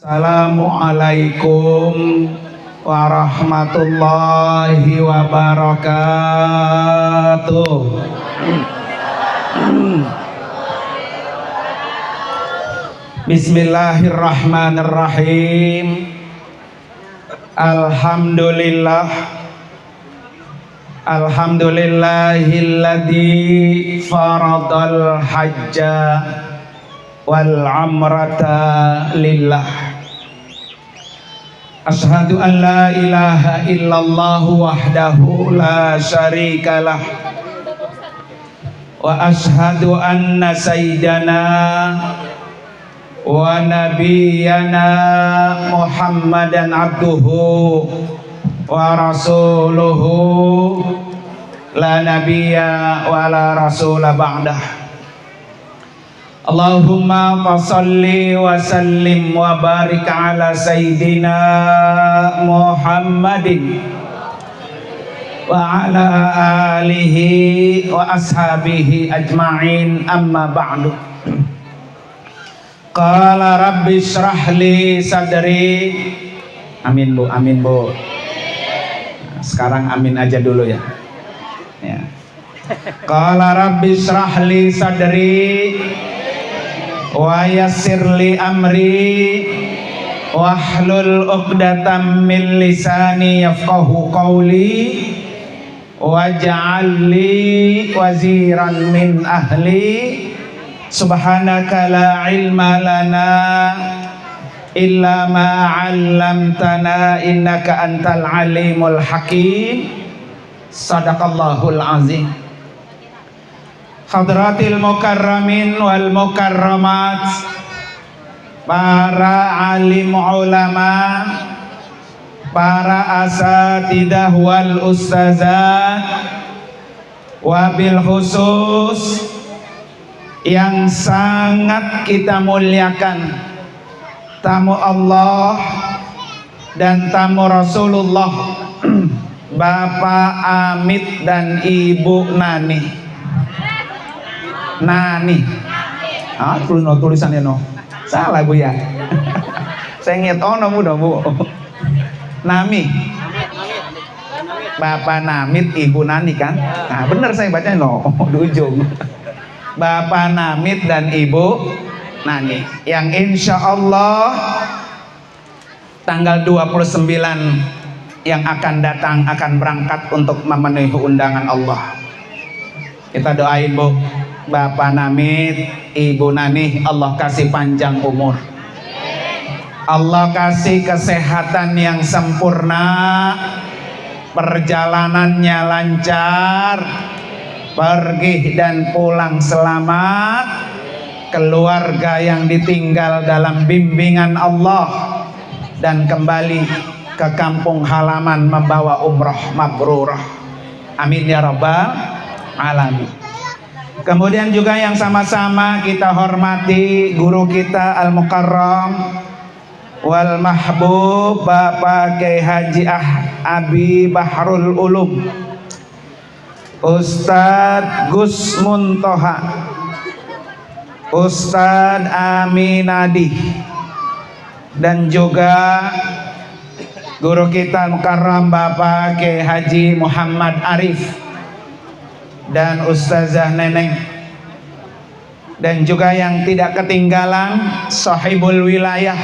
Assalamualaikum warahmatullahi wabarakatuh. Bismillahirrahmanirrahim. Alhamdulillahilladzi faradal hajja wal amrata lillah. Ashhadu an la ilaha illallah wahdahu la syarikalah wa ashhadu anna sayyidana wa nabiyyana Muhammadan abduhu wa rasuluhu la nabiyya wa la rasula ba'dah. Allahumma fasalli wa sallim wa barik ala sayyidina Muhammadin wa ala alihi wa ashabihi ajma'in, amma ba'du. Qala rabbi shrah li sadri. Amin bu, amin bu. Sekarang amin aja dulu ya. Qala rabbi shrah li sadri wa yassir li amri wahlul 'uqdatam min lisani yafqahu qawli waj'al li waziran min ahli subhanaka la ilma lana illa ma 'allamtana innaka antal alimul hakim. Sadaqallahul azim. Hadratil mukarramin wal mukarramat, para alim ulama, para asatidah wal ustazat, wabil khusus yang sangat kita muliakan, tamu Allah dan tamu Rasulullah, Bapak Amit dan Ibu Nani. Tulisannya salah bu ya. Saya ingat bu Nami, Bapak Namit Ibu Nani kan. Nah bener saya bacanya di ujung. Bapak Namit dan Ibu Nani yang insya Allah tanggal 29 yang akan datang akan berangkat untuk memenuhi undangan Allah. Kita doain bu, Bapak Namit, Ibu Nani, Allah kasih panjang umur, Allah kasih kesehatan yang sempurna, perjalanannya lancar, pergi dan pulang selamat, keluarga yang ditinggal dalam bimbingan Allah, dan kembali ke kampung halaman membawa umroh mabrurah. Amin ya rabbal alamin. Kemudian juga yang sama-sama kita hormati guru kita al-mukarram wal mahbub Bapak Kiai Haji Abi Bahrul Ulum Ustadz Gus Muntoha, Ustadz Aminadi, dan juga guru kita al-mukarram Bapak Kiai Haji Muhammad Arif dan Ustazah Neneng, dan juga yang tidak ketinggalan sahibul wilayah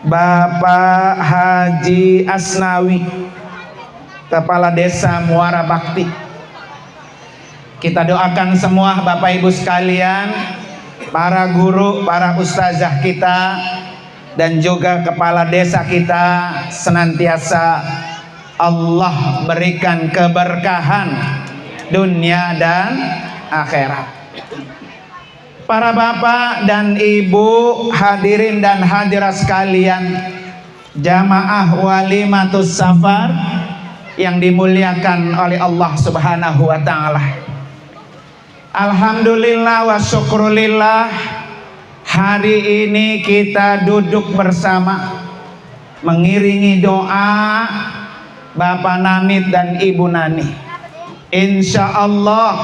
Bapak Haji Asnawi, Kepala Desa Muara Bakti. Kita doakan semua Bapak Ibu sekalian, para guru, para ustazah kita, dan juga kepala desa kita, senantiasa Allah berikan keberkahan dunia dan akhirat. Para bapak dan ibu, hadirin dan hadirat sekalian, jamaah walimatus safar yang dimuliakan oleh Allah Subhanahu wa taala. Alhamdulillah wa syukrulillah, hari ini kita duduk bersama mengiringi doa Bapak Namit dan Ibu Nani. Insya Allah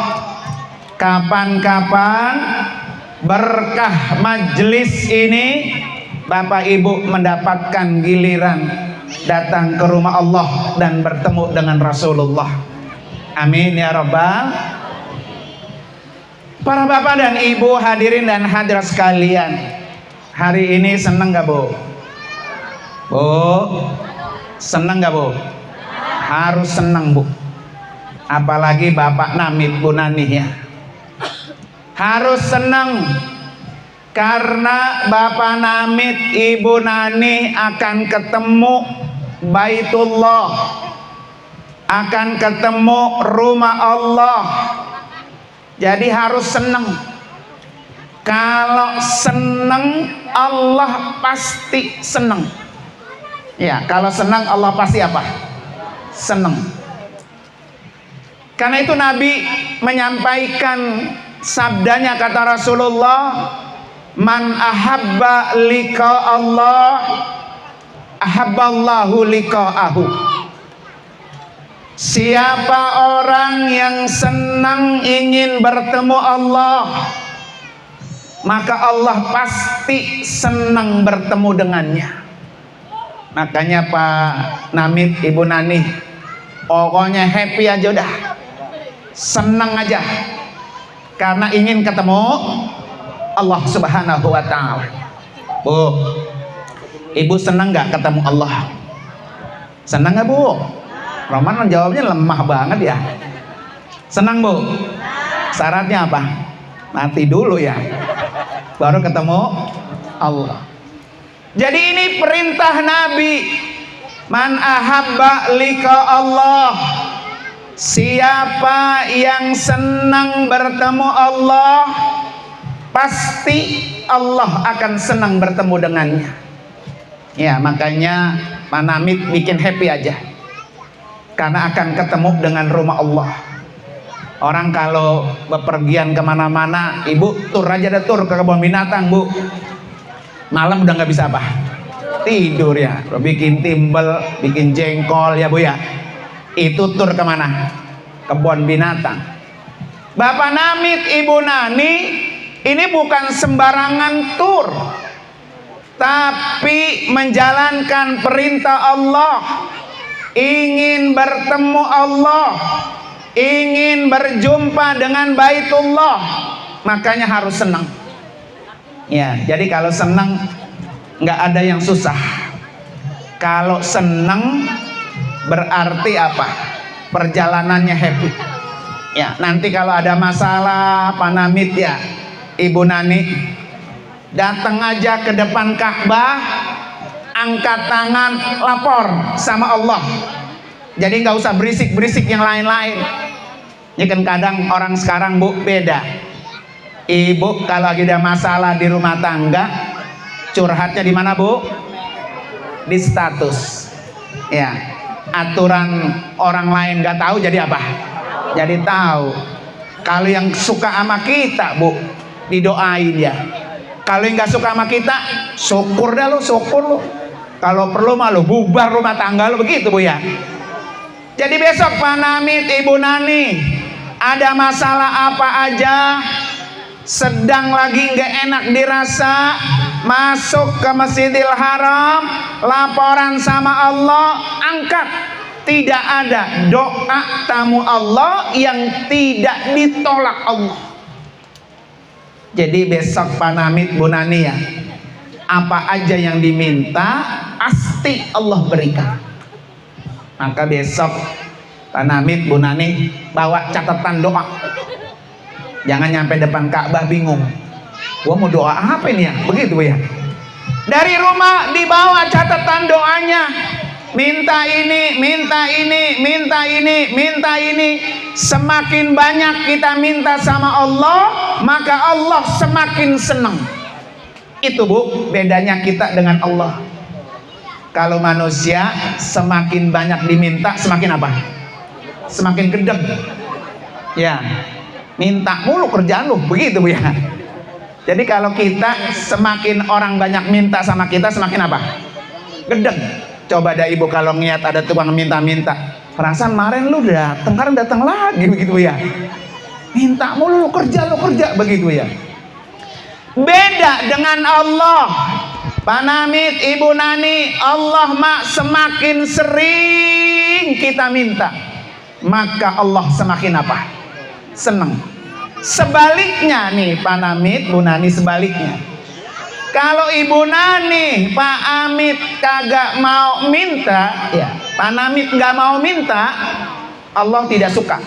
kapan-kapan berkah majelis ini Bapak Ibu mendapatkan giliran datang ke rumah Allah dan bertemu dengan Rasulullah. Amin ya rabbal. Para bapak dan ibu, hadirin dan hadirat sekalian, hari ini seneng gak Bu? Bu, seneng gak Bu? Harus seneng Bu. Apalagi Bapak Namit Bu Nani ya, harus seneng. Karena Bapak Namit Ibu Nani akan ketemu Baitullah, akan ketemu rumah Allah. Jadi harus senang. Kalau senang, Allah pasti senang. Ya, kalau senang Allah pasti apa? Senang. Karena itu Nabi menyampaikan sabdanya, kata Rasulullah, man ahabba liqa Allah ahabballahu liqa'ahu. Siapa orang yang senang ingin bertemu Allah, maka Allah pasti senang bertemu dengannya. Makanya Pak Namit Ibu Nani, pokoknya happy aja udah, senang aja, karena ingin ketemu Allah Subhanahu wa ta'ala. Bu, Ibu senang gak ketemu Allah? Senang gak Bu? Roman jawabnya lemah banget ya. Senang Bu? Syaratnya apa? Mati dulu ya, baru ketemu Allah. Jadi ini perintah Nabi, man ahabba liqa Allah. Siapa yang senang bertemu Allah, pasti Allah akan senang bertemu dengannya. Ya, makanya Pak Namit bikin happy aja, karena akan ketemu dengan rumah Allah. Orang kalau bepergian kemana-mana, Ibu tur aja deh, tur ke kebun binatang Bu, malam udah nggak bisa apa? Tidur ya, bikin timbel, bikin jengkol ya Bu ya. Itu tur kemana? Kebun binatang. Bapak Namit Ibu Nani ini bukan sembarangan tur, tapi menjalankan perintah Allah, ingin bertemu Allah, ingin berjumpa dengan Baitullah, makanya harus senang. Ya, jadi kalau senang nggak ada yang susah. Kalau senang berarti apa? Perjalanannya happy. Ya, nanti kalau ada masalah Pak Namit ya, Ibu Nani, datang aja ke depan Ka'bah, angkat tangan, lapor sama Allah. Jadi nggak usah berisik-berisik yang lain-lain. Ini kan kadang orang sekarang Bu beda. Ibu kalau lagi ada masalah di rumah tangga, curhatnya di mana Bu? Di status. Ya, aturan orang lain nggak tahu jadi apa? Jadi tahu. Kalau yang suka sama kita Bu, didoain ya. Kalau yang nggak suka sama kita, syukur dah lo, syukur lo. Kalau perlu mah lo bubar rumah tangga lo, begitu Bu ya. Jadi besok Pak Namit Ibu Nani ada masalah apa aja, sedang lagi nggak enak dirasa, masuk ke Masjidil Haram, laporan sama Allah, angkat. Tidak ada doa tamu Allah yang tidak ditolak Allah. Jadi besok Pak Namit Bu Nani ya, apa aja yang diminta pasti Allah berikan. Maka besok Pak Namit Bu Nani bawa catatan doa. Jangan nyampe depan Ka'bah bingung, gua mau doa apa ini ya, begitu ya. Dari rumah dibawa catatan doanya, minta ini, minta ini, minta ini, minta ini. Semakin banyak kita minta sama Allah, maka Allah semakin senang. Itu Bu bedanya kita dengan Allah. Kalau manusia semakin banyak diminta, semakin apa? Semakin gedeg. Ya, minta mulu kerjaan lu, begitu Bu ya. Jadi kalau kita semakin orang banyak minta sama kita, semakin apa? Gedeg. Coba dah Ibu kalau niat ada tukang minta-minta, perasaan kemarin lu datang, sekarang datang lagi, begitu ya. Minta mulu, lu kerja, begitu ya. Beda dengan Allah. Pak Namit, Ibu Nani, Allah semakin sering kita minta, maka Allah semakin apa? Senang. Sebaliknya nih Pak Namit, Bu Nani, sebaliknya. Kalau Ibu Nani, Pak Amit kagak mau minta, ya Pak Namit nggak mau minta, Allah tidak suka.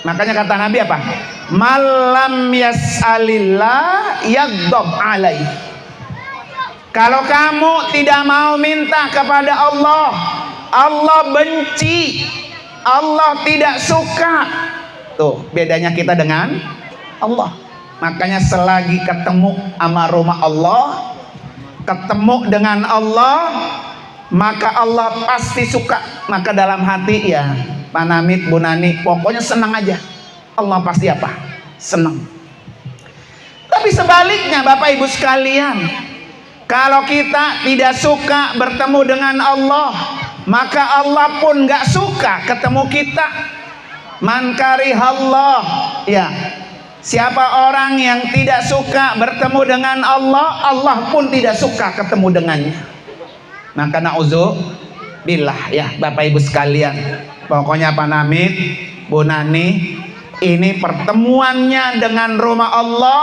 Makanya kata Nabi apa? Malam yas'alillah yaghdab alaih. Kalau kamu tidak mau minta kepada Allah, Allah benci, Allah tidak suka. Tuh bedanya kita dengan Allah. Makanya selagi ketemu sama rumah Allah, ketemu dengan Allah, maka Allah pasti suka. Maka dalam hati ya Pak Namit, Bu Nani, pokoknya senang aja. Allah pasti apa? Senang. Tapi sebaliknya Bapak Ibu sekalian, kalau kita tidak suka bertemu dengan Allah, maka Allah pun gak suka ketemu kita. Man karihallah, ya, siapa orang yang tidak suka bertemu dengan Allah, Allah pun tidak suka ketemu dengannya. Maka na'udzubillah ya Bapak Ibu sekalian, pokoknya Pak Namit, Bu Nani, ini pertemuannya dengan rumah Allah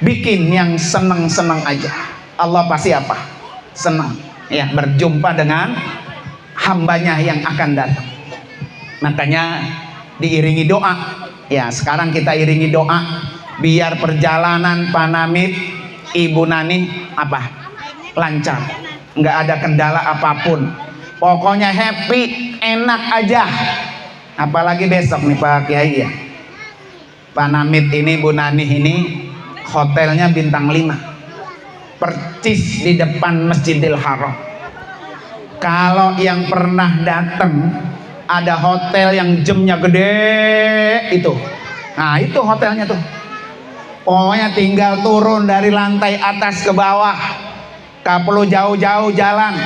bikin yang senang-senang aja. Allah pasti apa? Senang ya berjumpa dengan hambanya yang akan datang. Makanya diiringi doa. Ya sekarang kita iringi doa biar perjalanan Pak Namit, Ibu Nani apa? Lancar, nggak ada kendala apapun. Pokoknya happy, enak aja. Apalagi besok nih Pak Kiai ya, Pak Namit ini, Bu Nani ini hotelnya bintang 5, percis di depan Masjidil Haram. Kalau yang pernah datang ada hotel yang jamnya gede itu, nah itu hotelnya tuh. Pokoknya tinggal turun dari lantai atas ke bawah, gak perlu jauh-jauh jalan.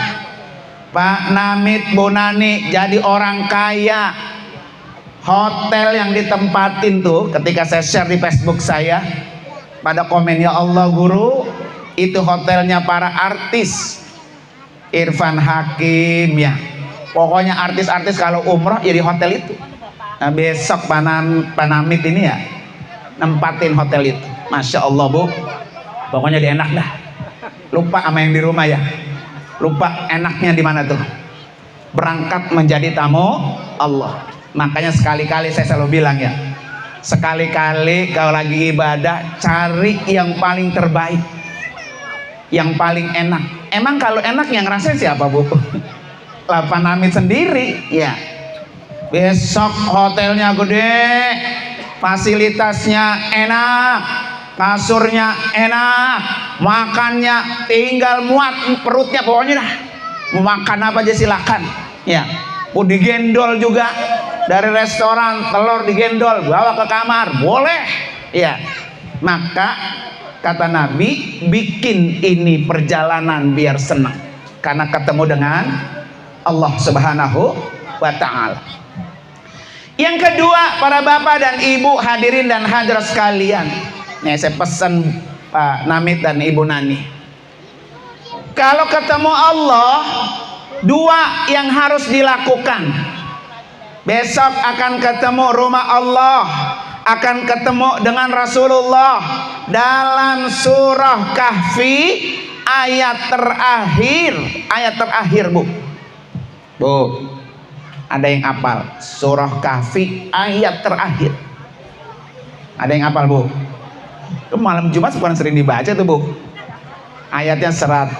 Pak Namit, Bu Nani jadi orang kaya. Hotel yang ditempatin tuh, ketika saya share di Facebook saya, pada komen, ya Allah guru, itu hotelnya para artis, Irfan Hakim ya. Pokoknya artis-artis kalau umroh ya di hotel itu. Nah besok Pak Namit ini ya nempatin hotel itu. Masya Allah Bu, pokoknya dia enak dah. Lupa sama yang di rumah ya. Lupa enaknya di mana tuh. Berangkat menjadi tamu Allah. Makanya sekali-kali saya selalu bilang ya, sekali-kali kalau lagi ibadah cari yang paling terbaik, yang paling enak. Emang kalau enak yang ngerasain siapa Bu? Pak Namit sendiri ya. Besok hotelnya gede, fasilitasnya enak, kasurnya enak, makannya tinggal muat perutnya, pokoknya dah mau makan apa aja silakan ya. Mau digendol juga dari restoran, telur digendol bawa ke kamar boleh ya. Maka kata Nabi, bikin ini perjalanan biar senang karena ketemu dengan Allah Subhanahu wa ta'ala. Yang kedua, para bapak dan ibu hadirin dan hadirat sekalian, nih saya pesan Pak Namit dan Ibu Nani, kalau ketemu Allah, dua yang harus dilakukan. Besok akan ketemu rumah Allah, akan ketemu dengan Rasulullah. Dalam surah Kahfi ayat terakhir Bu. Bu, ada yang hafal surah Kahfi ayat terakhir? Ada yang hafal Bu? Itu malam Jumat bukan sering dibaca tuh Bu. Ayatnya 110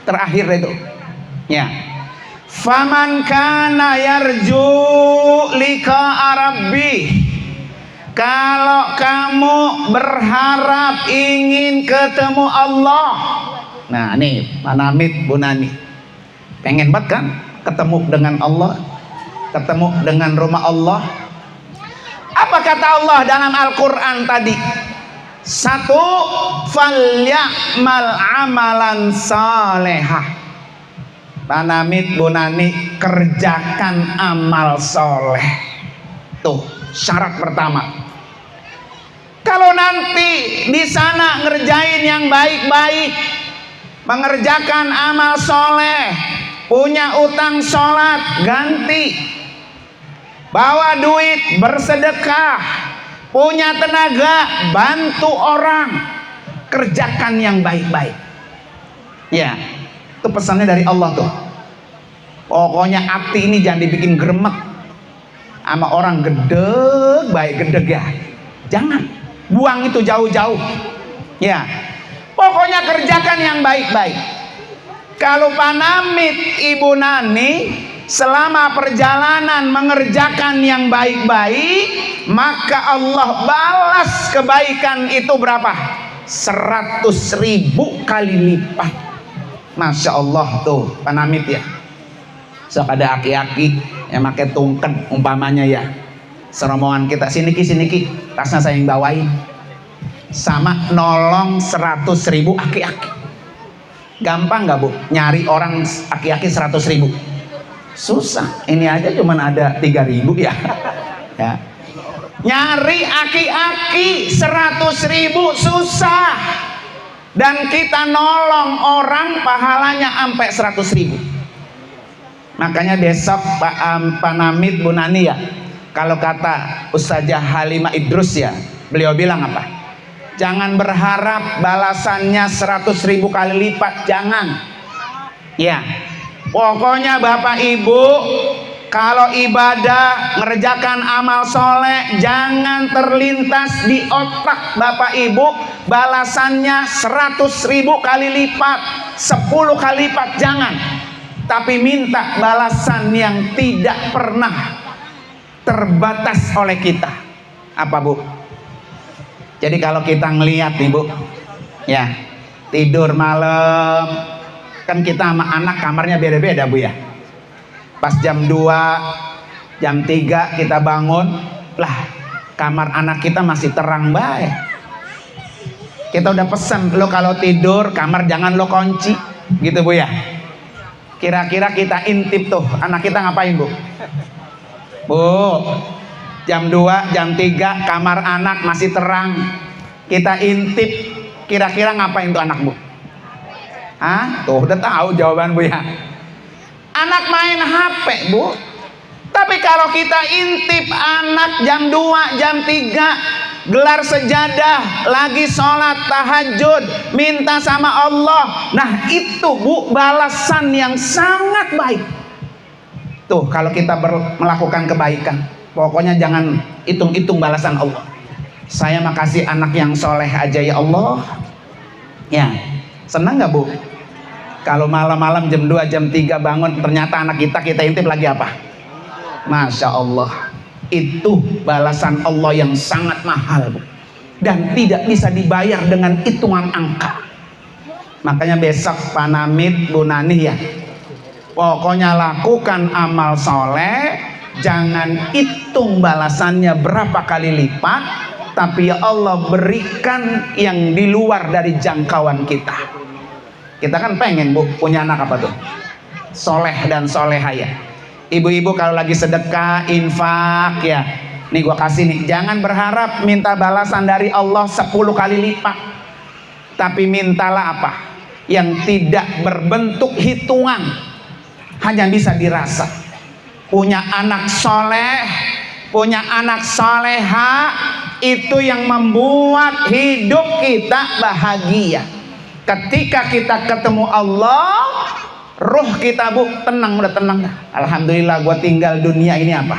terakhir itu ya. Faman kana yarju liqa'a rabbih, kalau kamu berharap ingin ketemu Allah. Nah nih Pak Namit, Bu Nani, pengen banget kan ketemu dengan Allah, ketemu dengan rumah Allah. Apa kata Allah dalam Al-Quran tadi? Satu, falyamal amalan salehah. Pak Namit, Bu Nani, kerjakan amal soleh. Tuh syarat pertama. Kalau nanti di sana ngerjain yang baik-baik, mengerjakan amal soleh, punya utang sholat ganti, bawa duit bersedekah, punya tenaga bantu orang, kerjakan yang baik-baik. Ya, itu pesannya dari Allah tuh. Pokoknya hati ini jangan dibikin gremet sama orang gedeg, baik gedeg ya. Jangan, buang itu jauh-jauh. Ya, pokoknya kerjakan yang baik-baik. Kalau Panamit Ibu Nani selama perjalanan mengerjakan yang baik-baik, maka Allah balas kebaikan itu berapa? 100.000 kali lipat. Masya Allah tuh Panamit ya. Sok ada aki-aki yang pakai tungken umpamanya ya, serombongan kita sini ki tasnya saya yang bawain, sama nolong 100.000 aki-aki. Gampang nggak Bu nyari orang aki-aki 100.000? Susah. Ini aja cuman ada 3.000 ya. Ya, nyari aki-aki 100.000 susah, dan kita nolong orang pahalanya sampai 100.000. Makanya besok Pak Panamit Bu Nani ya, kalau kata Ustazah Halimah Idrus ya, beliau bilang apa? Jangan berharap balasannya 100.000 kali lipat, jangan. Ya, pokoknya Bapak Ibu kalau ibadah ngerjakan amal soleh, jangan terlintas di otak Bapak Ibu balasannya 100.000 kali lipat, 10 kali lipat, jangan. Tapi minta balasan yang tidak pernah terbatas oleh kita. Apa Bu? Jadi kalau kita ngelihat nih Bu, ya tidur malam, kan kita sama anak kamarnya beda-beda Bu ya. Pas jam 2, jam 3 kita bangun, lah kamar anak kita masih terang baik. Kita udah pesan, lo kalau tidur kamar jangan lo kunci, gitu Bu ya. Kira-kira kita intip tuh anak kita ngapain Bu? Bu, jam 2, jam 3 kamar anak masih terang, kita intip, kira-kira ngapain tuh anak Bu? Hah? Tuh udah tahu jawaban Bu ya. Anak main HP Bu. Tapi kalau kita intip anak jam 2, jam 3 gelar sejadah, lagi sholat tahajud, minta sama Allah, nah itu Bu balasan yang sangat baik. Tuh kalau kita melakukan kebaikan, pokoknya jangan hitung-hitung balasan Allah. Saya makasih anak yang soleh aja ya Allah. Ya, senang gak Bu? Kalau malam-malam jam 2, jam 3 bangun, ternyata anak kita intip lagi apa? Masya Allah, itu balasan Allah yang sangat mahal Bu, dan tidak bisa dibayar dengan hitungan angka. Makanya besok Panamit Bu Nani ya, pokoknya lakukan amal soleh, jangan hitung balasannya berapa kali lipat, tapi ya Allah berikan yang di luar dari jangkauan kita. Kita kan pengen Bu punya anak apa tuh? Soleh dan soleha ya. Ibu-ibu kalau lagi sedekah, infak ya, nih gua kasih nih, jangan berharap minta balasan dari Allah 10 kali lipat, tapi mintalah apa? Yang tidak berbentuk hitungan, hanya bisa dirasa. Punya anak soleh, punya anak soleha, itu yang membuat hidup kita bahagia. Ketika kita ketemu Allah, ruh kita Bu tenang, udah tenang. Alhamdulillah gua tinggal dunia ini apa?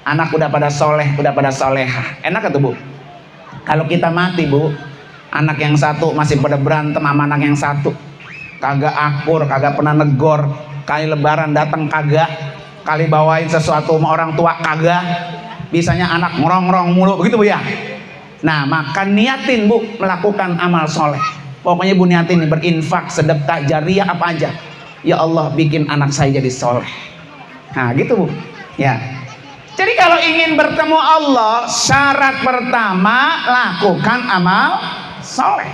Anak udah pada soleh, udah pada soleha. Enak atau Bu? Kalau kita mati Bu, anak yang satu masih pada berantem sama anak yang satu, kagak akur, kagak pernah negor, kali lebaran datang kagak, kali bawain sesuatu sama orang tua kagak, bisanya anak ngerongrong mulu, begitu Bu ya. Nah maka niatin Bu melakukan amal soleh. Pokoknya Bu niatin berinfak, sedekah, jariyah apa aja. Ya Allah bikin anak saya jadi soleh. Nah gitu Bu ya. Jadi kalau ingin bertemu Allah, syarat pertama lakukan amal soleh.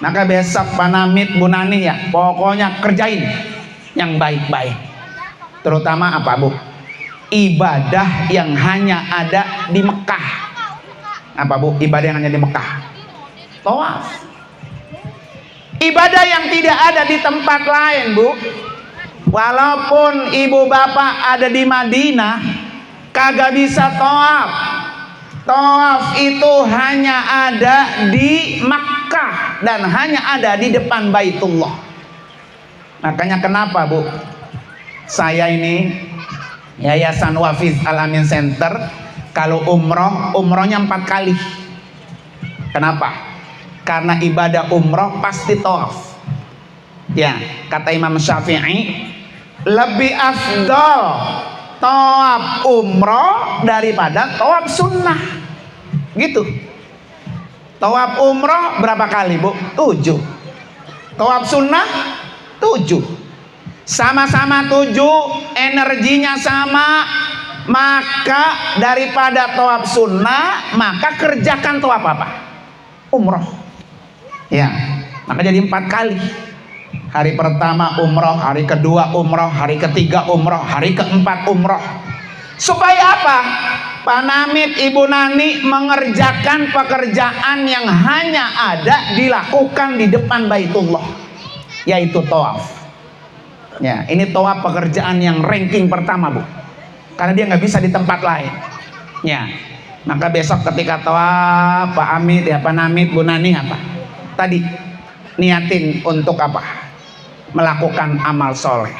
Maka besok Panamit Bu Nani ya, pokoknya kerjain yang baik-baik. Terutama apa Bu? Ibadah yang hanya ada di Mekah. Apa Bu? Ibadah yang hanya di Mekah. Tawaf. Ibadah yang tidak ada di tempat lain, Bu. Walaupun ibu bapak ada di Madinah, kagak bisa tawaf. Tawaf itu hanya ada di Makkah dan hanya ada di depan Baitullah. Makanya kenapa, Bu? Saya ini Yayasan Wafiz Al-Amin Center, kalau umrohnya 4 kali. Kenapa? Karena ibadah umroh pasti tawaf. Ya, kata Imam Syafi'i, lebih afdal tawaf umroh daripada tawaf sunnah. Gitu. Tawaf umroh berapa kali, Bu? 7. Tawaf sunnah 7. Sama-sama 7, energinya sama. Maka daripada tawaf sunnah, maka kerjakan tawaf apa? Umroh. Ya, maka jadi 4 kali. Hari pertama umroh, hari kedua umroh, hari ketiga umroh, hari keempat umroh. Supaya apa? Pak Namit, Ibu Nani mengerjakan pekerjaan yang hanya ada dilakukan di depan Baitullah, yaitu tawaf. Ya, ini tawaf pekerjaan yang ranking pertama, Bu. Karena dia nggak bisa di tempat lain. Ya, maka besok ketika tawaf, Pak Amit, ya Pak Namit, Bu Nani apa? Tadi niatin untuk apa? Melakukan amal soleh.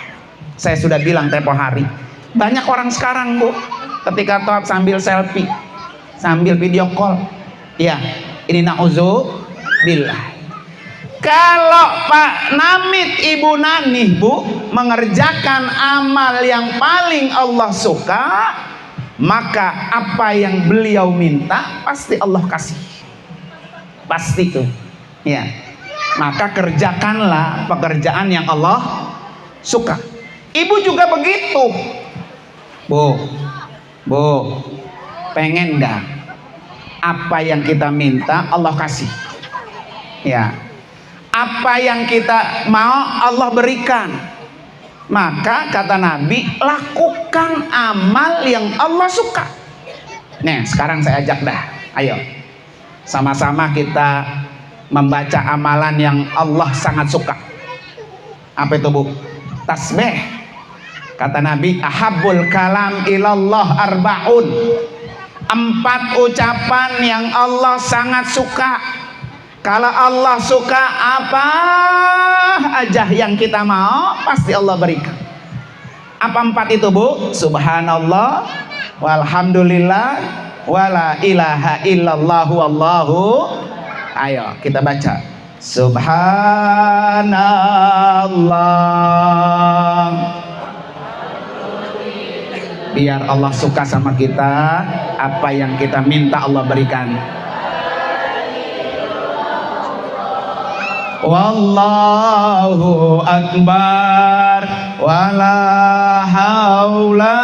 Saya sudah bilang tempo hari, banyak orang sekarang, Bu, ketika tawaf sambil selfie, sambil video call. Ya, ini na'udzubillah. Kalau Pak Namit, Ibu Nani, Bu, mengerjakan amal yang paling Allah suka, maka apa yang beliau minta pasti Allah kasih. Pasti tuh. Ya. Maka kerjakanlah pekerjaan yang Allah suka. Ibu juga begitu. Bu, pengen nggak apa yang kita minta Allah kasih? Ya. Apa yang kita mau Allah berikan. Maka kata Nabi, lakukan amal yang Allah suka. Nih, sekarang saya ajak dah. Ayo, sama-sama kita membaca amalan yang Allah sangat suka. Apa itu, Bu? Tasbih. Kata Nabi, ahabbul kalam ilallah arba'un. 4 ucapan yang Allah sangat suka. Kalau Allah suka apa aja yang kita mau, pasti Allah berikan. Apa 4 itu, Bu? Subhanallah, walhamdulillah, wala ilaha illallah, wallahu. Ayo kita baca. Subhanallah. Biar Allah suka sama kita, apa yang kita minta Allah berikan. Wallahu akbar, wala haula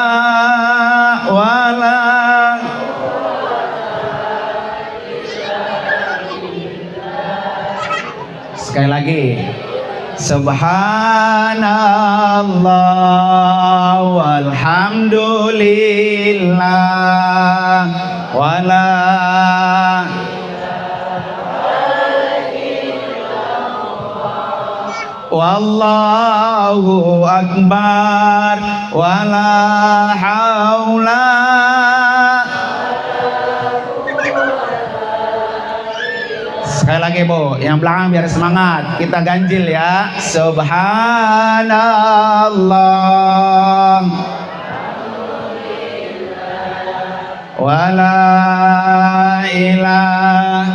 wala. Sekali lagi. Subhanallah walhamdulillah wala. Wallahu akbar wala haula. Sekali lagi, Bu, yang belakang biar semangat. Kita ganjil ya. Subhanallah wala ilaha.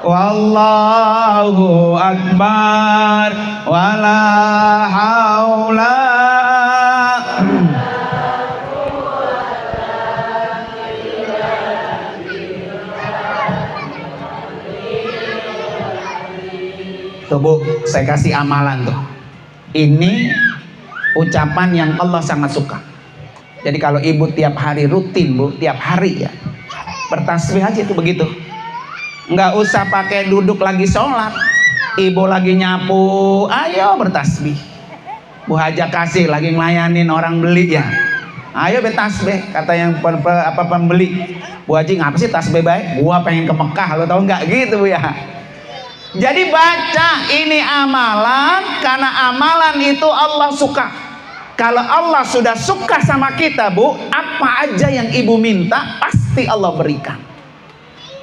Wallahu akbar wala haula. Tuh, Bu, saya kasih amalan tuh. Ini ucapan yang Allah sangat suka. Jadi kalau ibu tiap hari rutin, Bu, tiap hari ya, bertasbih aja itu begitu. Nggak usah pakai duduk lagi sholat. Ibu lagi nyapu, ayo bertasbih. Bu Haja kasih lagi ngelayanin orang beli ya. Ayo be tasbih, kata yang pembeli. Bu Haji ngapa sih tasbih baik? Gua pengen ke Mekah, lo tau nggak gitu Bu ya. Jadi baca ini amalan, karena amalan itu Allah suka. Kalau Allah sudah suka sama kita Bu, apa aja yang ibu minta pasti Allah berikan.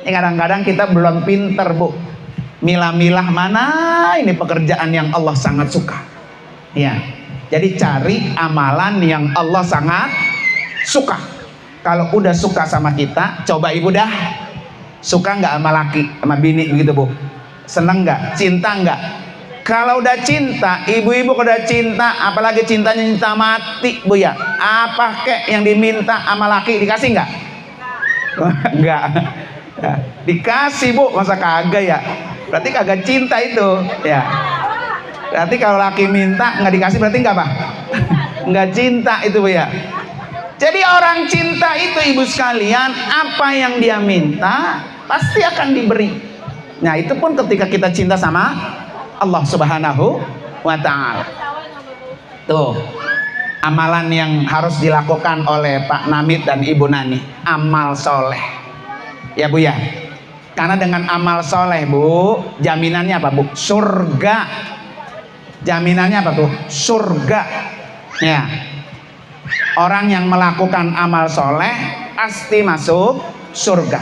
Ini kadang-kadang kita belum pinter Bu, milah-milah mana ini pekerjaan yang Allah sangat suka. Ya, jadi cari amalan yang Allah sangat suka. Kalau udah suka sama kita, coba ibu dah suka nggak sama laki, sama bini begitu Bu? Seneng nggak? Cinta nggak? Kalau udah cinta, ibu-ibu udah cinta, apalagi cintanya cinta mati Bu ya. Apa kek yang diminta sama laki dikasih nggak? Nggak. Ya, dikasih Bu, masa kagak ya? Berarti kagak cinta itu ya. Berarti kalau laki minta nggak dikasih berarti nggak apa? Nggak cinta itu Bu ya. Jadi orang cinta itu ibu sekalian, apa yang dia minta pasti akan diberi. Nah itu pun ketika kita cinta sama Allah Subhanahu wa ta'ala. Tuh amalan yang harus dilakukan oleh Pak Namit dan Ibu Nani, amal soleh ya Bu ya. Karena dengan amal soleh Bu, jaminannya apa Bu? Surga. Jaminannya apa tuh? Surga. Ya. Orang yang melakukan amal soleh pasti masuk surga.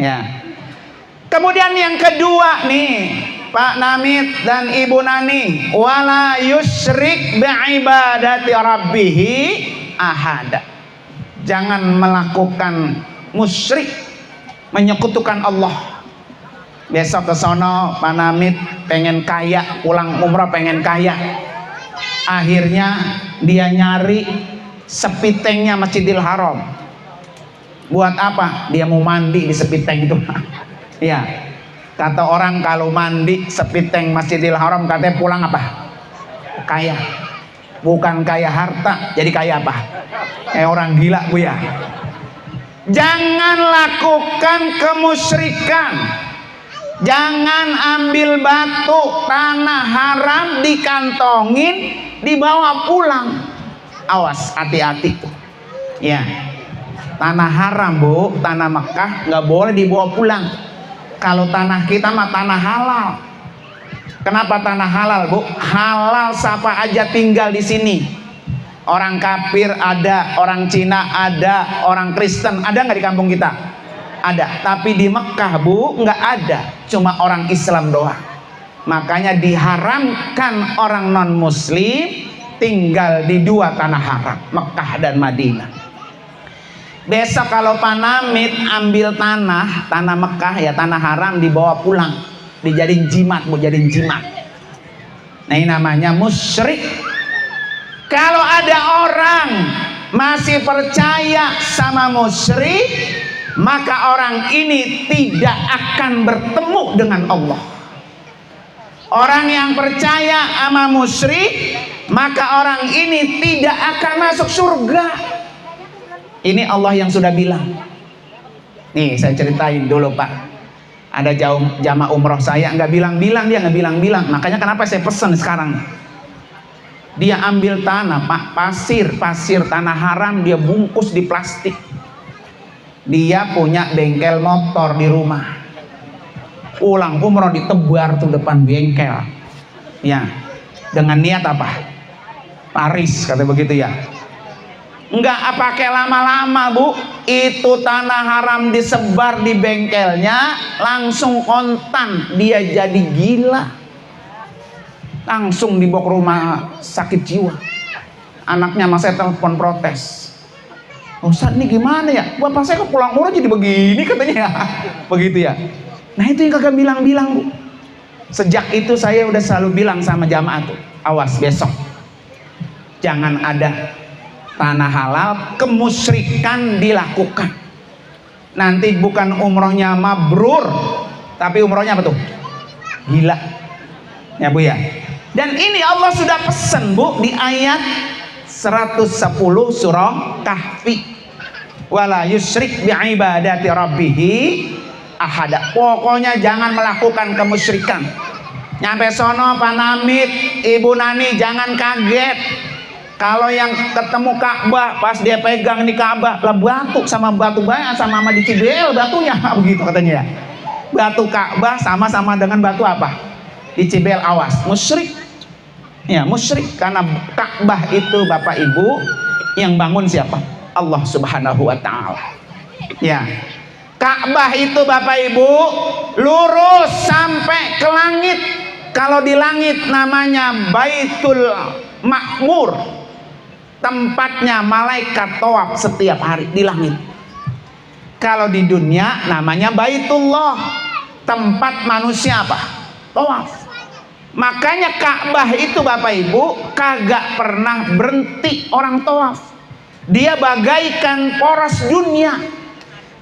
Ya. Kemudian yang kedua nih, Pak Namit dan Ibu Nani, wala yusyrik bi'ibadati rabbih ahada. Jangan melakukan musyrik, menyekutukan Allah. Besok ke sono Pak Namit pengen kaya, pulang umrah pengen kaya. Akhirnya dia nyari sepitengnya Masjidil Haram. Buat apa? Dia mau mandi di sepiteng itu. Ya. Kata orang kalau mandi sepiteng Masjidil Haram katanya pulang apa? Kaya. Bukan kaya harta, jadi kaya apa? Orang gila Bu ya. Jangan lakukan kemusyrikan. Jangan ambil batu tanah haram dikantongin dibawa pulang. Awas, hati-hati tuh. Ya, tanah haram Bu, tanah Mekah nggak boleh dibawa pulang. Kalau tanah kita mah tanah halal. Kenapa tanah halal Bu? Halal siapa aja tinggal di sini. Orang kafir ada, orang Cina ada, orang Kristen ada nggak di kampung kita? Ada, tapi di Mekah Bu nggak ada, cuma orang Islam doang. Makanya diharamkan orang non muslim tinggal di dua tanah haram, Mekah dan Madinah. Besok kalau Pak Namit ambil tanah Mekah ya, tanah haram dibawa pulang, dijadiin jimat Bu, jadiin jimat. Nah ini namanya musyrik. Kalau ada orang masih percaya sama musyrik, maka orang ini tidak akan bertemu dengan Allah. Orang yang percaya sama musyrik, maka orang ini tidak akan masuk surga. Ini Allah yang sudah bilang. Nih saya ceritain dulu Pak. Ada jamaah umroh saya nggak bilang-bilang, dia nggak bilang-bilang. Makanya kenapa saya pesan sekarang. Dia ambil tanah Pak, pasir tanah haram, dia bungkus di plastik. Dia punya bengkel motor di rumah. Pulang umroh ditebar tuh depan bengkel. Ya, dengan niat apa? Paris kata begitu ya. Enggak pakai lama-lama Bu. Itu tanah haram disebar di bengkelnya, langsung kontan dia jadi gila. Langsung dibawa ke rumah sakit jiwa. Anaknya mas saya telepon protes. Ustaz ini gimana ya? Bapak saya kok pulang umroh jadi begini katanya. Begitu ya. Nah itu yang kagak bilang-bilang Bu. Sejak itu saya udah selalu bilang sama jamaah tuh, awas besok jangan ada tanah halal kemusyrikan dilakukan. Nanti bukan umrohnya mabrur, tapi umrohnya apa tuh? Gila. Ya Bu ya. Dan ini Allah sudah pesan Bu di ayat 110 surah Kahfi. Wala yusyrik bi'ibadati rabbih ahada. Pokoknya jangan melakukan kemusyrikan. Nyampe sono Pak Namit, Ibu Nani jangan kaget. Kalau yang ketemu Ka'bah pas dia pegang di Ka'bah lah batu sama batu banyak sama di Cibel batunya begitu katanya ya. Batu Ka'bah sama-sama dengan batu apa? Di Cibel, awas, musyrik. Ya, musyrik karena Ka'bah itu Bapak Ibu yang bangun siapa? Allah Subhanahu wa taala. Ya. Ka'bah itu Bapak Ibu lurus sampai ke langit. Kalau di langit namanya Baitul Ma'mur. Tempatnya malaikat tawaf setiap hari di langit. Kalau di dunia namanya Baitullah, tempat manusia apa? Tawaf. Makanya Ka'bah itu Bapak Ibu kagak pernah berhenti orang tawaf. Dia bagaikan poros dunia.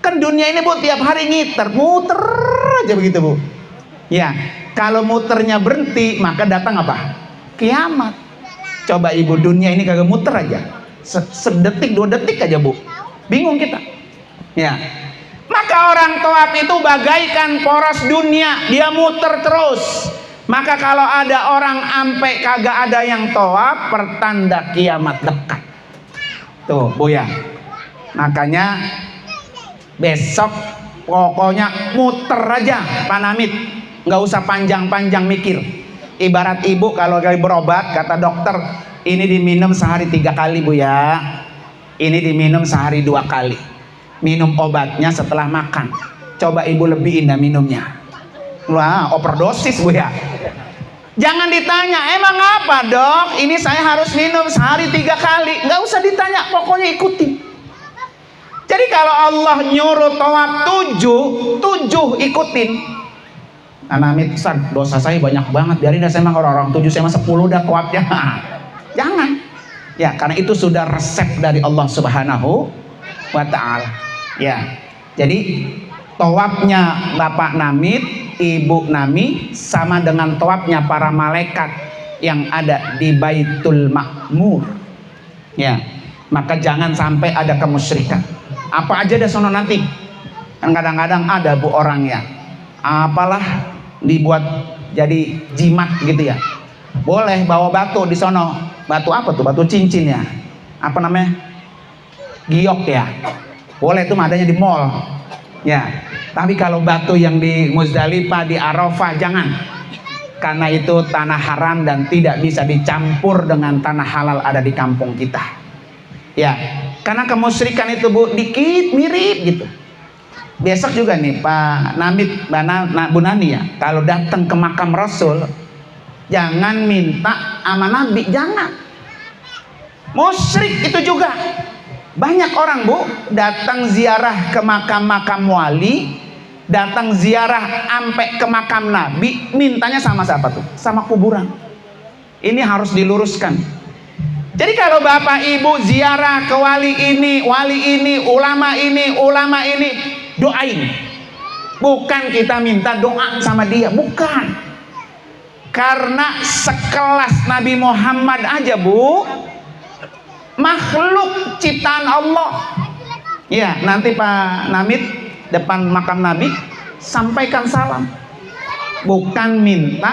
Kan dunia ini Bu tiap hari ngiter, muter aja begitu Bu. Ya, kalau muternya berhenti maka datang apa? Kiamat. Coba Ibu, dunia ini kagak muter aja, sedetik 2 detik aja Bu, bingung kita. Ya, maka orang tawaf itu bagaikan poros dunia, dia muter terus. Maka kalau ada orang ampe kagak ada yang tawaf, pertanda kiamat dekat. Tuh Bu ya. Makanya besok pokoknya muter aja Pak Namit, nggak usah panjang-panjang mikir. Ibarat ibu kalau lagi berobat, kata dokter, ini diminum sehari 3 kali Bu ya. Ini diminum sehari 2 kali. Minum obatnya setelah makan. Coba ibu lebihin dah minumnya. Wah, overdosis Bu ya. Jangan ditanya, emang apa dok? Ini saya harus minum sehari 3 kali. Nggak usah ditanya, pokoknya ikuti. Jadi kalau Allah nyuruh tawaf 7 ikutin. Namit, Ustaz, dosa saya banyak banget, biarin dah saya mah orang 7, saya mah 10 dah tawafnya. Jangan. Ya, karena itu sudah resep dari Allah Subhanahu wa taala. Ya. Jadi tawafnya Bapak Namit, Ibu Nami sama dengan tawafnya para malaikat yang ada di Baitul Ma'mur. Ya. Maka jangan sampai ada kemusyrikan. Apa aja dah sono nanti. Kan kadang-kadang ada Bu orangnya. Apalah dibuat jadi jimat gitu ya. Boleh bawa batu di sono. Batu apa tuh? Batu cincin ya. Apa namanya? Giok ya. Boleh tuh adanya di mall. Ya. Tapi kalau batu yang di Muzdalifah, di Arafah jangan. Karena itu tanah haram dan tidak bisa dicampur dengan tanah halal ada di kampung kita. Ya. Karena kemusyrikan itu Bu dikit mirip gitu. Besok juga nih Pak Namit, Bu Nani ya, kalau datang ke makam Rasul jangan minta sama Nabi, jangan. Musyrik itu juga. Banyak orang Bu datang ziarah ke makam-makam wali, datang ziarah sampai ke makam Nabi, mintanya sama siapa tuh? Sama kuburan. Ini harus diluruskan. Jadi kalau Bapak Ibu ziarah ke wali ini, ulama ini, doain. Bukan kita minta doa sama dia, bukan. Karena sekelas Nabi Muhammad aja Bu, makhluk ciptaan Allah. Ya, nanti Pak Namit depan makam Nabi sampaikan salam. Bukan minta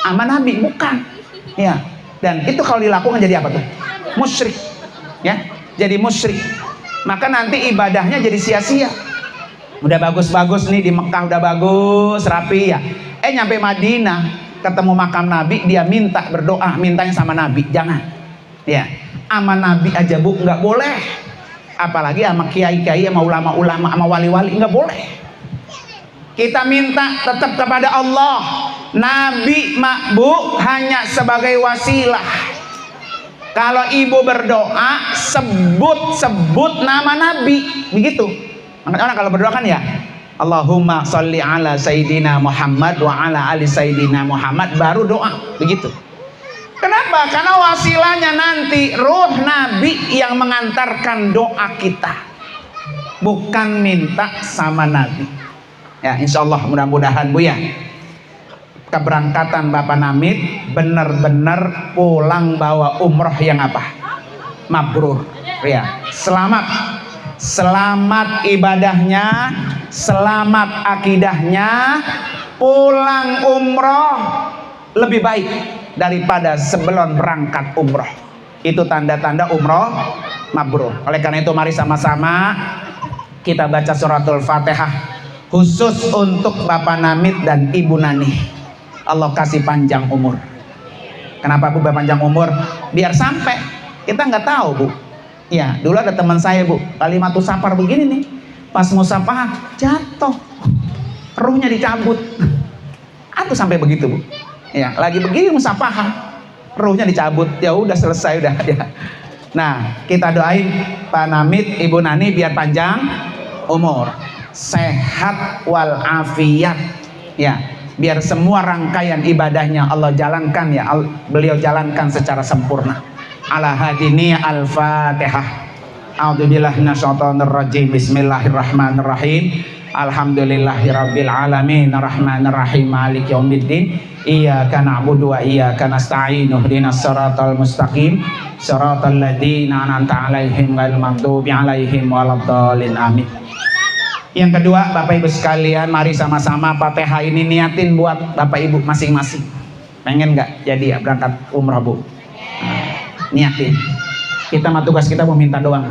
sama Nabi, bukan. Ya. Dan itu kalau dilakukan jadi apa tuh? Musyrik. Ya, jadi musyrik. Maka nanti ibadahnya jadi sia-sia. Udah bagus-bagus nih di Mekah, udah bagus, rapi ya. Nyampe Madinah, ketemu makam Nabi, dia minta berdoa, mintanya sama Nabi, jangan. Ya, sama Nabi aja Bu, nggak boleh. Apalagi sama kiai-kiai, sama ulama-ulama, sama wali-wali, nggak boleh. Kita minta tetap kepada Allah. Nabi Bu hanya sebagai wasilah. Kalau ibu berdoa, sebut nama Nabi, begitu. Makanya orang kalau berdoa kan ya, Allahumma sholli ala Sayyidina Muhammad wa ala ali Sayyidina Muhammad, baru doa, begitu. Kenapa? Karena wasilahnya nanti ruh Nabi yang mengantarkan doa kita, bukan minta sama Nabi. Ya, insya Allah mudah-mudahan Bu ya, keberangkatan Bapak Namit benar-benar pulang bawa umroh yang apa? Mabrur. Ya, selamat ibadahnya, selamat akidahnya, pulang umroh lebih baik daripada sebelum berangkat umroh. Itu tanda-tanda umroh mabrur. Oleh karena itu mari sama-sama kita baca suratul Fatihah khusus untuk Bapak Namit dan Ibu Nani. Allah kasih panjang umur. Kenapa Bu panjang umur? Biar sampai. Kita nggak tahu Bu. Ya, dulu ada teman saya Bu, kalimatus safar begini nih. Pas musafah jatuh, ruhnya dicabut. Atau sampai begitu Bu. Ya, lagi begini musafah, ruhnya dicabut. Ya udah selesai udah. Ya. Nah, kita doain Pak Namit, Ibu Nani biar panjang umur, sehat wal afiat. Ya, biar semua rangkaian ibadahnya Allah jalankan ya, beliau jalankan secara sempurna. Ala hadini al-Fatihah. A'udzubillahi minasyaitonir rajim. Bismillahirrahmanirrahim. Alhamdulillahirabbil alamin arrahmanir rahim maliki yaumiddin. Iyyaka na'budu wa iyyaka nasta'in. Ihdinas siratal mustaqim. Siratal ladzina an'amta 'alaihim ghairil maghdubi 'alaihim waladdallin. Amin. Yang kedua, Bapak Ibu sekalian, mari sama-sama Fatihah ini niatin buat Bapak Ibu masing-masing. Pengen nggak jadi ya berangkat umrah Bu? Niatin. Kita mah tugas kita mau minta doang.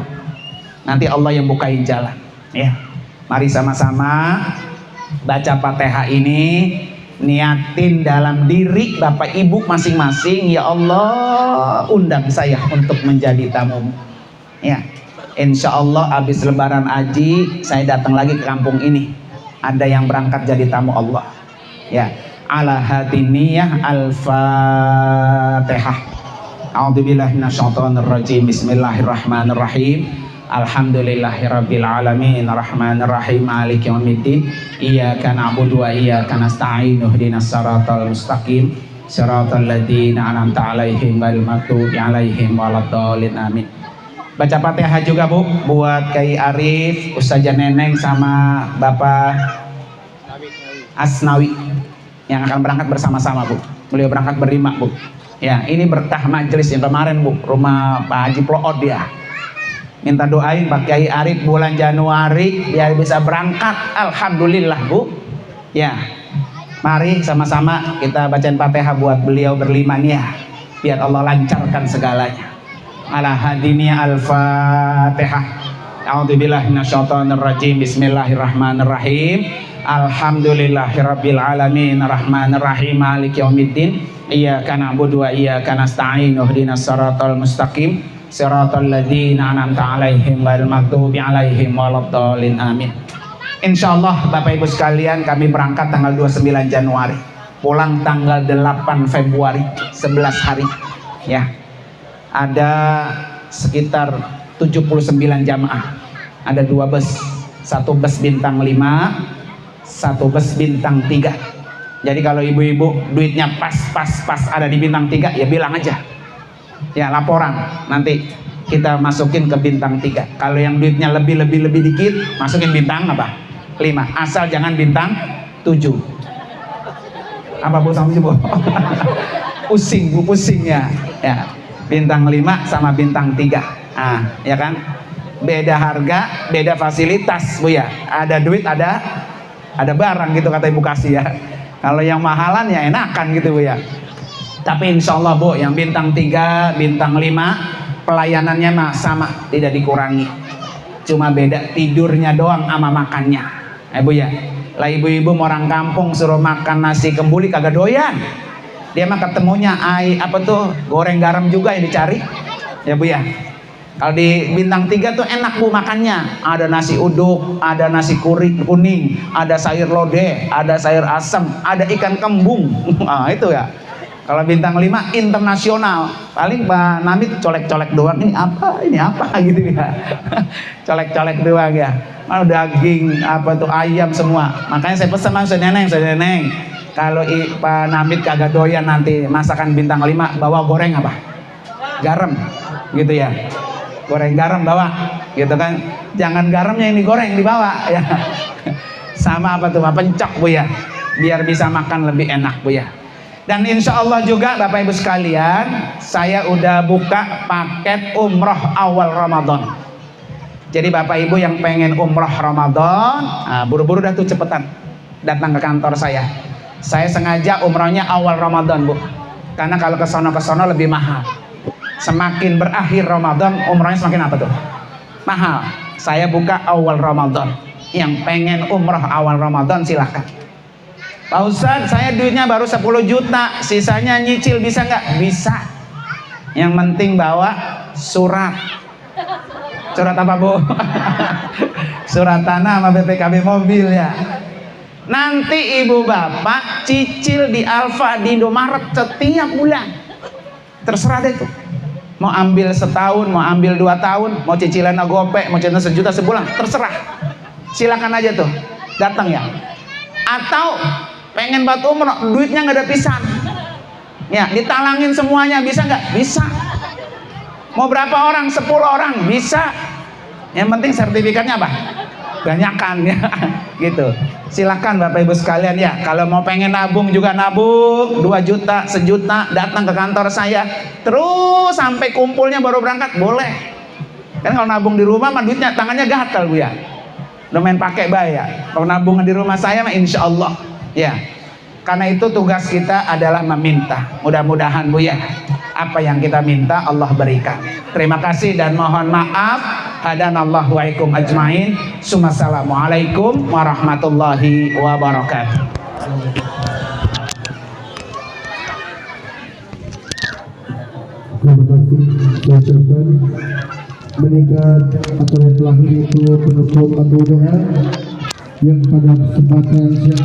Nanti Allah yang bukain jalan. Ya. Mari sama-sama baca Fatihah ini, niatin dalam diri Bapak Ibu masing-masing. Ya Allah, undang saya untuk menjadi tamu. Ya. Insya Allah habis lebaran haji saya datang lagi ke kampung ini. Ada yang berangkat jadi tamu Allah. Ya. Ala hadiniyah al-Fatihah. A'udzubillahi minasyaitonir rajim. Bismillahirrahmanirrahim. Alhamdulillahirabbil alamin arrahmanir rahim maliki yaumiddin. Iyyaka na'budu wa iyyaka nasta'in. Ihdinas siratal mustaqim. Siratal ladzina an'amta 'alaihim ghairil maghdubi 'alaihim waladdallin. Amin. Baca Fatihah juga Bu buat Kiai Arif, Ustazah Neneng sama Bapak Asnawi yang akan berangkat bersama-sama Bu. Beliau berangkat berlima Bu. Ya, ini berkah majelis yang kemarin Bu, rumah Pak Haji Plood ya. Minta doain Pak Kiai Arif bulan Januari biar bisa berangkat. Alhamdulillah Bu. Ya. Mari sama-sama kita bacain Fatihah buat beliau berlima nih ya. Biar Allah lancarkan segalanya. Ala hadini al-Fatihah. A'udzubillahi minasyaitonir rajim. Bismillahirrahmanirrahim. Alhamdulillahirabbil alamin arrahmanir rahim maliki yaumiddin. Iyyaka na'budu wa iyyaka nasta'in. Ihdinas siratal mustaqim. Siratal ladzina an'amta 'alaihim ghairil maghdubi 'alaihim waladdallin. Amin. Insyaallah Bapak Ibu sekalian, kami berangkat tanggal 29 Januari. Pulang tanggal 8 Februari, 11 hari. Ya. Ada sekitar 79 jamaah. Ada 2 bus. 1 bus bintang 5, 1 bus bintang 3. Jadi kalau ibu-ibu duitnya pas ada di bintang 3 ya bilang aja. Ya laporan. Nanti kita masukin ke bintang 3. Kalau yang duitnya lebih dikit, masukin bintang apa? 5. Asal jangan bintang 7. Apa Bu sama Bu? Pusing Bu, pusing ya. Ya. Bintang 5 sama bintang 3. Ah, ya kan? Beda harga, beda fasilitas Bu ya. Ada duit, ada barang gitu kata Ibu Kasih ya. Kalau yang mahalan ya enakan gitu Bu ya. Tapi insya Allah Bu, yang bintang 3, bintang 5 pelayanannya mah sama, tidak dikurangi. Cuma beda tidurnya doang sama makannya. Bu ya. Lah ibu-ibu orang kampung suruh makan nasi kembuli kagak doyan. Dia mah ketemunya apa tuh goreng garam juga yang dicari. Ya Bu ya. Kalau di bintang 3 tuh enak Bu makannya. Ada nasi uduk, ada nasi kuning, ada sayur lodeh, ada sayur asem, ada ikan kembung. Nah, itu ya. Kalau bintang 5 internasional. Paling Pak Namit colek-colek doang. Ini apa gitu ya. Colek-colek doang ya. Mau daging, apa tuh ayam semua. Makanya saya pesan sama Ustaz Neneng. Kalau Pak Namit kagak doyan nanti masakan bintang 5, bawa goreng apa? Garam, gitu ya. Goreng garam bawa, gitu kan. Jangan garamnya ini goreng dibawa ya. Sama apa tuh, pencok Bu ya. Biar bisa makan lebih enak Bu ya. Dan insya Allah juga Bapak Ibu sekalian, saya udah buka paket umroh awal Ramadan. Jadi Bapak Ibu yang pengen umroh Ramadan, buru-buru dah tuh cepetan datang ke kantor saya. Saya sengaja umrohnya awal Ramadan Bu, karena kalau ke sono lebih mahal. Semakin berakhir Ramadan, umrahnya semakin apa tuh? Mahal. Saya buka awal Ramadan. Yang pengen umrah awal Ramadan silahkan. Pak Ustadz, saya duitnya baru 10 juta, sisanya nyicil bisa nggak? Bisa. Yang penting bawa surat. Surat apa, Bu? Surat tanah sama BPKB mobil ya. Nanti ibu bapak cicil di Alfa, di Indomaret setiap bulan. Terserah deh tuh. Mau ambil setahun, mau ambil 2 tahun, mau cicilan gopek, mau cicilan 1 juta sebulan, terserah. Silakan aja tuh, datang ya. Atau pengen buat umroh, duitnya nggak ada pisan. Ya, ditalangin semuanya, bisa nggak? Bisa. Mau berapa orang? 10 orang, bisa. Yang penting sertifikatnya apa? Banyakan ya, gitu. Silakan Bapak Ibu sekalian ya. Kalau mau pengen nabung juga nabung 2 juta, 1 juta, datang ke kantor saya. Terus sampai kumpulnya baru berangkat, boleh. Kan kalau nabung di rumah mah duitnya tangannya gatal Bu ya. Udah main pakai bayar. Kalau nabungan di rumah saya mah insya Allah ya. Karena itu tugas kita adalah meminta. Mudah-mudahan Bu ya, apa yang kita minta Allah berikan. Terima kasih dan mohon maaf. Hadanallahu wa ikum ajmain. Assalamualaikum warahmatullahi wabarakatuh. Terima kasih. Saya ucapkan meningkat atau yang terakhir itu penutup atau doa yang pada kesempatan siang